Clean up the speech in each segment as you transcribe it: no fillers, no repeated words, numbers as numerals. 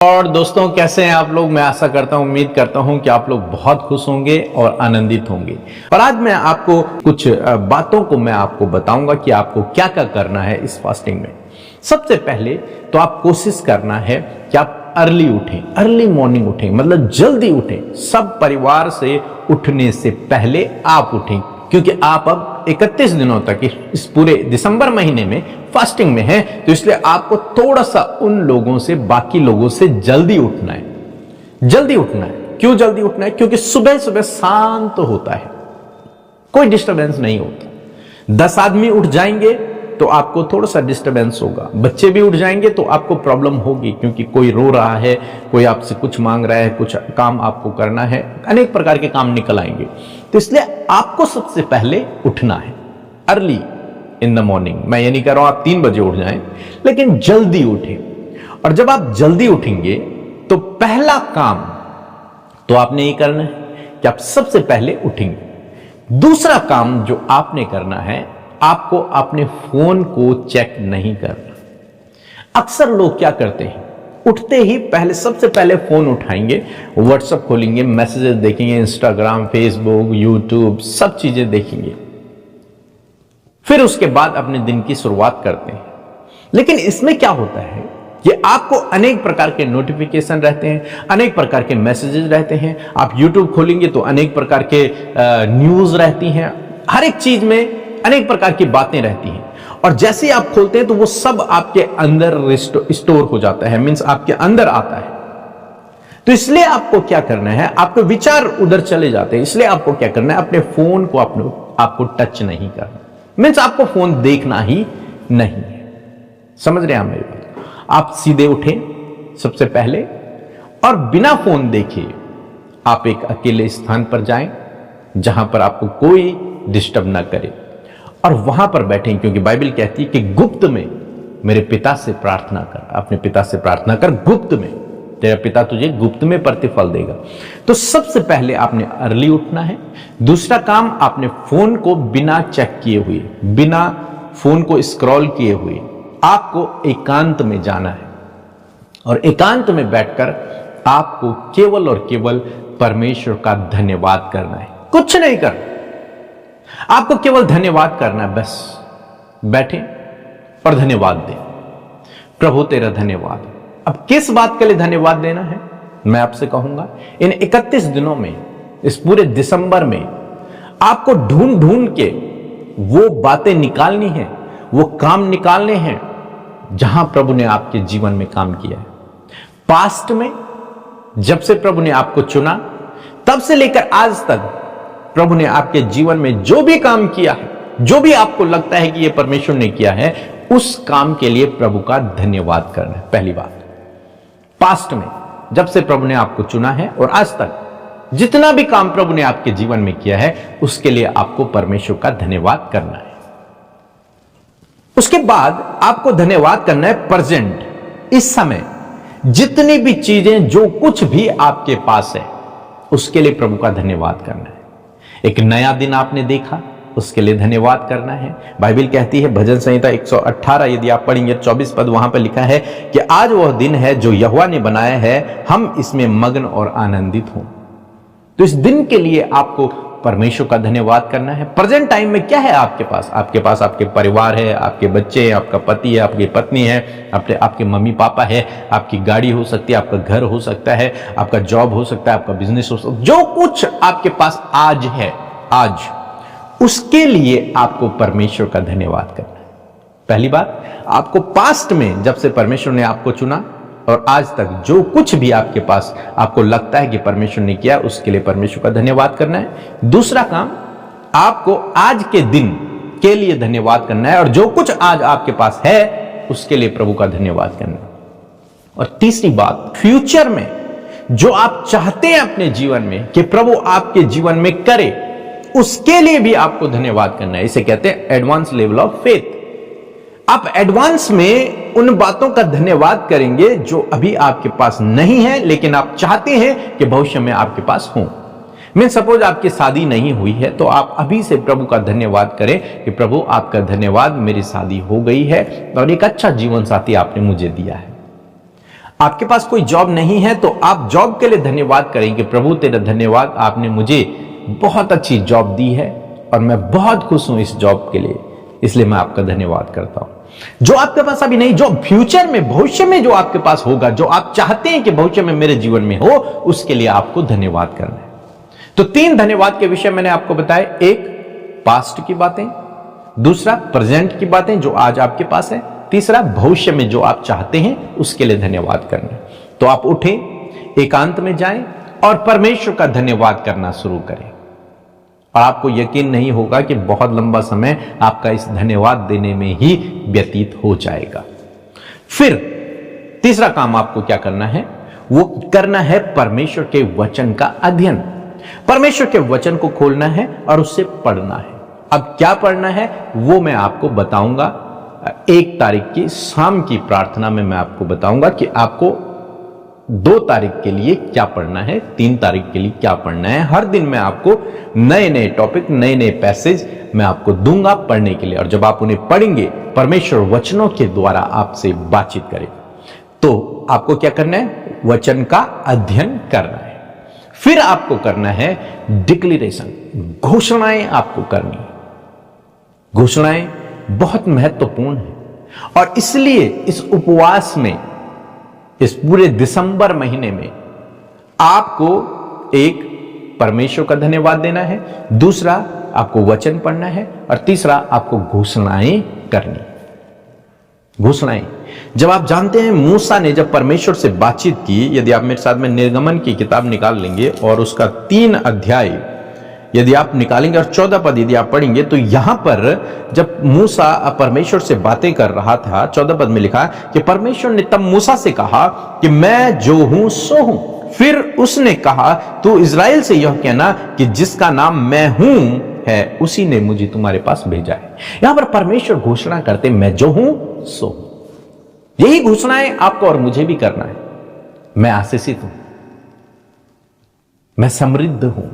और दोस्तों, कैसे हैं आप लोग। मैं आशा करता हूं, उम्मीद करता हूं कि आप लोग बहुत खुश होंगे और आनंदित होंगे। और आज मैं आपको कुछ बातों को मैं आपको बताऊंगा कि आपको क्या क्या करना है इस फास्टिंग में। सबसे पहले तो आप कोशिश करना है कि आप अर्ली उठें, अर्ली मॉर्निंग उठें, मतलब जल्दी उठें। सब परिवार से उठने से पहले आप उठें, क्योंकि आप अब 31 दिनों तक इस पूरे दिसंबर महीने में फास्टिंग में है, तो इसलिए आपको थोड़ा सा उन लोगों से, बाकी लोगों से जल्दी उठना है। जल्दी उठना है। क्यों जल्दी उठना है? क्योंकि सुबह सुबह शांत तो होता है, कोई डिस्टरबेंस नहीं होता। 10 आदमी उठ जाएंगे तो आपको थोड़ा सा डिस्टरबेंस होगा, बच्चे भी उठ जाएंगे तो आपको प्रॉब्लम होगी, क्योंकि कोई रो रहा है, कोई आपसे कुछ मांग रहा है, कुछ काम आपको करना है, अनेक प्रकार के काम निकल आएंगे। तो इसलिए आपको सबसे पहले उठना है अर्ली इन द मॉर्निंग। मैं ये नहीं कह रहा हूं आप 3 बजे उठ जाएं, लेकिन जल्दी उठें। और जब आप जल्दी उठेंगे तो पहला काम तो आपने ये करना है कि आप सबसे पहले उठेंगे। दूसरा काम जो आपने करना है, आपको अपने फोन को चेक नहीं करना। अक्सर लोग क्या करते हैं, उठते ही पहले सबसे पहले फोन उठाएंगे, व्हाट्सएप खोलेंगे, मैसेजेस देखेंगे, इंस्टाग्राम, फेसबुक, यूट्यूब, सब चीजें देखेंगे, फिर उसके बाद अपने दिन की शुरुआत करते हैं। लेकिन इसमें क्या होता है कि आपको अनेक प्रकार के नोटिफिकेशन रहते हैं, अनेक प्रकार के मैसेजेस रहते हैं। आप यूट्यूब खोलेंगे तो अनेक प्रकार के न्यूज रहती हैं, हर एक चीज में अनेक प्रकार की बातें रहती हैं। और जैसे ही आप खोलते हैं तो वो सब आपके अंदर स्टोर हो जाता है, मींस आपके अंदर आता है। तो इसलिए आपको क्या करना है, आपके विचार उधर चले जाते हैं, इसलिए आपको क्या करना है, अपने फोन को आपको टच नहीं करना, मींस आपको फोन देखना ही नहीं है। समझ रहे हैं आप मेरी बात? आप सीधे उठें सबसे पहले, और बिना फोन देखे आप एक अकेले स्थान पर जाएं जहां पर आपको कोई डिस्टर्ब ना करे, और वहां पर बैठें, क्योंकि बाइबल कहती है कि गुप्त में मेरे पिता से प्रार्थना कर। अपने पिता से प्रार्थना कर गुप्त में, तेरा पिता तुझे गुप्त में प्रतिफल देगा। तो सबसे पहले आपने अर्ली उठना है। दूसरा काम, आपने फोन को बिना चेक किए हुए, बिना फोन को स्क्रॉल किए हुए आपको एकांत में जाना है, और एकांत में बैठकर आपको केवल और केवल परमेश्वर का धन्यवाद करना है, कुछ नहीं करना। आपको केवल धन्यवाद करना है, बस बैठे और धन्यवाद दें। प्रभु तेरा धन्यवाद। अब किस बात के लिए धन्यवाद देना है, मैं आपसे कहूंगा, इन 31 दिनों में, इस पूरे दिसंबर में आपको ढूंढ ढूंढ के वो बातें निकालनी है, वो काम निकालने हैं जहां प्रभु ने आपके जीवन में काम किया है। पास्ट में जब से प्रभु ने आपको चुना, तब से लेकर आज तक प्रभु ने आपके जीवन में जो भी काम किया है, जो भी आपको लगता है कि यह परमेश्वर ने किया है, उस काम के लिए प्रभु का धन्यवाद करना है। पहली बात, पास्ट में जब से प्रभु ने आपको चुना है और आज तक जितना भी काम प्रभु ने आपके जीवन में किया है, उसके लिए आपको परमेश्वर का धन्यवाद करना है। उसके बाद आपको धन्यवाद करना है प्रेजेंट, इस समय जितनी भी चीजें, जो कुछ भी आपके पास है, उसके लिए प्रभु का धन्यवाद करना है। एक नया दिन आपने देखा, उसके लिए धन्यवाद करना है। बाइबल कहती है, भजन संहिता 118 यदि आप पढ़ेंगे 24 पद, वहां पर लिखा है कि आज वह दिन है जो यहोवा ने बनाया है, हम इसमें मग्न और आनंदित हों। तो इस दिन के लिए आपको परमेश्वर का धन्यवाद करना है। प्रेजेंट टाइम में क्या है आपके पास? आपके पास आपके परिवार है, आपके बच्चे हैं, आपका पति है, आपकी पत्नी है, आपके मम्मी पापा है, आपकी गाड़ी हो सकती है, आपका घर हो सकता है, आपका जॉब हो सकता है, आपका बिजनेस हो सकता है। जो कुछ आपके पास आज है, आज, उसके लिए आपको परमेश्वर का धन्यवाद करना है। पहली बात, आपको पास्ट में जब से परमेश्वर ने आपको चुना और आज तक जो कुछ भी आपके पास आपको लगता है कि परमेश्वर ने किया, उसके लिए परमेश्वर का धन्यवाद करना है। दूसरा काम, आपको आज के दिन के लिए धन्यवाद करना है, और जो कुछ आज आपके पास है उसके लिए प्रभु का धन्यवाद करना है। और तीसरी बात, फ्यूचर में जो आप चाहते हैं अपने जीवन में कि प्रभु आपके जीवन में करे, उसके लिए भी आपको धन्यवाद करना है। इसे कहते हैं एडवांस लेवल ऑफ फेथ। आप एडवांस में उन बातों का धन्यवाद करेंगे जो अभी आपके पास नहीं है, लेकिन आप चाहते हैं कि भविष्य में आपके पास हो। मैं सपोज आपकी शादी नहीं हुई है, तो आप अभी से प्रभु का धन्यवाद करें कि प्रभु आपका धन्यवाद, मेरी शादी हो गई है और एक अच्छा जीवन साथी आपने मुझे दिया है। आपके पास कोई जॉब नहीं है तो आप जॉब के लिए धन्यवाद करें कि प्रभु तेरा धन्यवाद, आपने मुझे बहुत अच्छी जॉब दी है और मैं बहुत खुश हूं इस जॉब के लिए, इसलिए मैं आपका धन्यवाद करता हूं। जो आपके पास अभी नहीं, जो फ्यूचर में, भविष्य में जो आपके पास होगा, जो आप चाहते हैं कि भविष्य में मेरे जीवन में हो, उसके लिए आपको धन्यवाद करना है। तो 3 धन्यवाद के विषय मैंने आपको बताए। एक, पास्ट की बातें, दूसरा प्रेजेंट की बातें जो आज आपके पास है, तीसरा भविष्य में जो आप चाहते हैं उसके लिए धन्यवाद करना। तो आप उठें, एकांत में जाएं और परमेश्वर का धन्यवाद करना शुरू करें और आपको यकीन नहीं होगा कि बहुत लंबा समय आपका इस धन्यवाद देने में ही व्यतीत हो जाएगा। फिर तीसरा काम आपको क्या करना है, वो करना है परमेश्वर के वचन का अध्ययन। परमेश्वर के वचन को खोलना है और उससे पढ़ना है। अब क्या पढ़ना है वो मैं आपको बताऊंगा। 1 तारीख की शाम की प्रार्थना में मैं आपको बताऊंगा कि आपको 2 तारीख के लिए क्या पढ़ना है, 3 तारीख के लिए क्या पढ़ना है। हर दिन मैं आपको नए नए टॉपिक, नए नए पैसेज मैं आपको दूंगा पढ़ने के लिए, और जब आप उन्हें पढ़ेंगे परमेश्वर वचनों के द्वारा आपसे बातचीत करेगा। तो आपको क्या करना है, वचन का अध्ययन करना है। फिर आपको करना है डिक्लेरेशन, घोषणाएं आपको करनी है। घोषणाएं बहुत महत्वपूर्ण है और इसलिए इस उपवास में, इस पूरे दिसंबर महीने में आपको एक, परमेश्वर का धन्यवाद देना है, दूसरा आपको वचन पढ़ना है और तीसरा आपको घोषणाएं करनी। घोषणाएं, जब आप जानते हैं मूसा ने जब परमेश्वर से बातचीत की, यदि आप मेरे साथ में निर्गमन की किताब निकाल लेंगे और उसका 3 अध्याय यदि आप निकालेंगे और 14 पद यदि आप पढ़ेंगे, तो यहां पर जब मूसा परमेश्वर से बातें कर रहा था, 14 पद में लिखा कि परमेश्वर ने तब मूसा से कहा कि मैं जो हूं सो हूं। फिर उसने कहा, तू इज़राइल से यह कहना कि जिसका नाम मैं हूं है, उसी ने मुझे तुम्हारे पास भेजा है। यहां पर परमेश्वर घोषणा करते, मैं जो हूं सो हूं। यही घोषणाएं आपको और मुझे भी करना है। मैं आशीषित हूं, मैं समृद्ध हूं,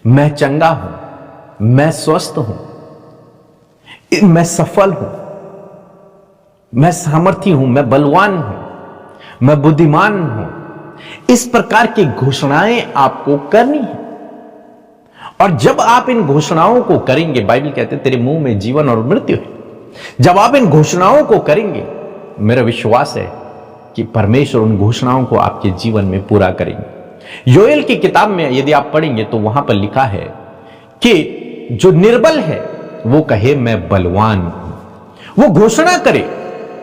मैं चंगा हूं, मैं स्वस्थ हूं, मैं सफल हूं, मैं सामर्थी हूं, मैं बलवान हूं, मैं बुद्धिमान हूं। इस प्रकार की घोषणाएं आपको करनी है। और जब आप इन घोषणाओं को करेंगे, बाइबल कहते हैं तेरे मुंह में जीवन और मृत्यु है। जब आप इन घोषणाओं को करेंगे, मेरा विश्वास है कि परमेश्वर उन घोषणाओं को आपके जीवन में पूरा करेंगे। योएल की किताब में यदि आप पढ़ेंगे तो वहां पर लिखा है कि जो निर्बल है वो कहे मैं बलवान हूं। वो घोषणा करे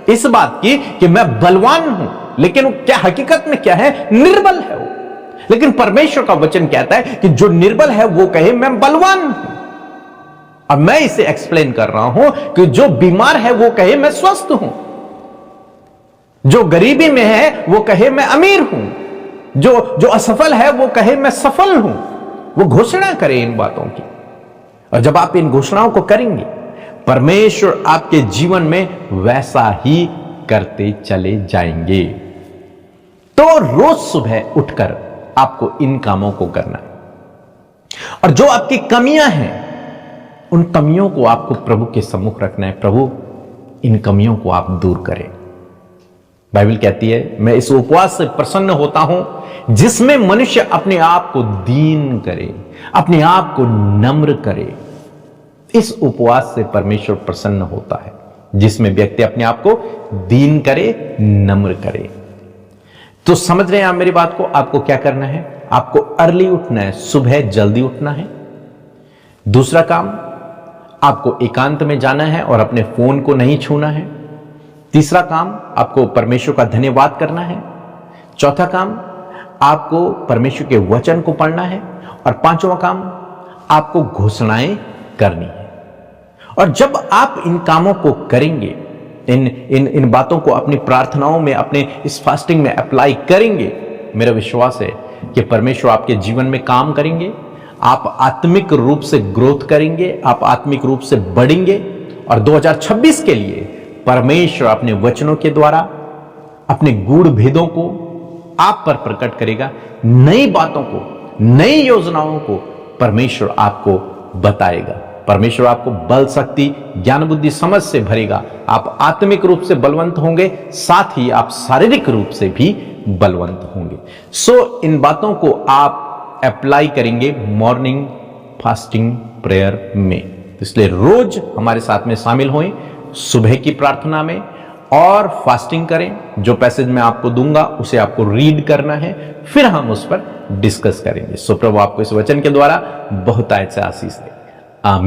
इस बात की कि मैं बलवान हूं, लेकिन क्या हकीकत में क्या है, निर्बल है वो। लेकिन परमेश्वर का वचन कहता है कि जो निर्बल है वो कहे मैं बलवान हूं। अब मैं इसे एक्सप्लेन कर रहा हूं कि जो बीमार है वो कहे मैं स्वस्थ हूं, जो गरीबी में है वो कहे मैं अमीर हूं, जो असफल है वो कहे मैं सफल हूं। वो घोषणा करे इन बातों की। और जब आप इन घोषणाओं को करेंगे, परमेश्वर आपके जीवन में वैसा ही करते चले जाएंगे। तो रोज सुबह उठकर आपको इन कामों को करना है। और जो आपकी कमियां हैं, उन कमियों को आपको प्रभु के सम्मुख रखना है। प्रभु, इन कमियों को आप दूर करें। बाइबल कहती है, मैं इस उपवास से प्रसन्न होता हूं जिसमें मनुष्य अपने आप को दीन करे, अपने आप को नम्र करे। इस उपवास से परमेश्वर प्रसन्न होता है जिसमें व्यक्ति अपने आप को दीन करे, नम्र करे। तो समझ रहे हैं आप मेरी बात को? आपको क्या करना है? आपको अर्ली उठना है, सुबह जल्दी उठना है। दूसरा काम, आपको एकांत में जाना है और अपने फोन को नहीं छूना है। तीसरा काम, आपको परमेश्वर का धन्यवाद करना है। चौथा काम, आपको परमेश्वर के वचन को पढ़ना है। और पांचवा काम, आपको घोषणाएं करनी है। और जब आप इन कामों को करेंगे, इन बातों को अपनी प्रार्थनाओं में, अपने इस फास्टिंग में अप्लाई करेंगे, मेरा विश्वास है कि परमेश्वर आपके जीवन में काम करेंगे। आप आत्मिक रूप से ग्रोथ करेंगे, आप आत्मिक रूप से बढ़ेंगे। और 2026 के लिए परमेश्वर अपने वचनों के द्वारा अपने गूढ़ भेदों को आप पर प्रकट करेगा। नई बातों को, नई योजनाओं को परमेश्वर आपको बताएगा। परमेश्वर आपको बल, शक्ति, ज्ञान, बुद्धि, समझ से भरेगा। आप आत्मिक रूप से बलवंत होंगे, साथ ही आप शारीरिक रूप से भी बलवंत होंगे। सो इन बातों को आप अप्लाई करेंगे मॉर्निंग फास्टिंग प्रेयर में। इसलिए रोज हमारे साथ में शामिल होएं सुबह की प्रार्थना में और फास्टिंग करें। जो पैसेज मैं आपको दूंगा उसे आपको रीड करना है, फिर हम उस पर डिस्कस करेंगे। सो प्रभु आपको इस वचन के द्वारा बहुत आशीष दे। आमीन।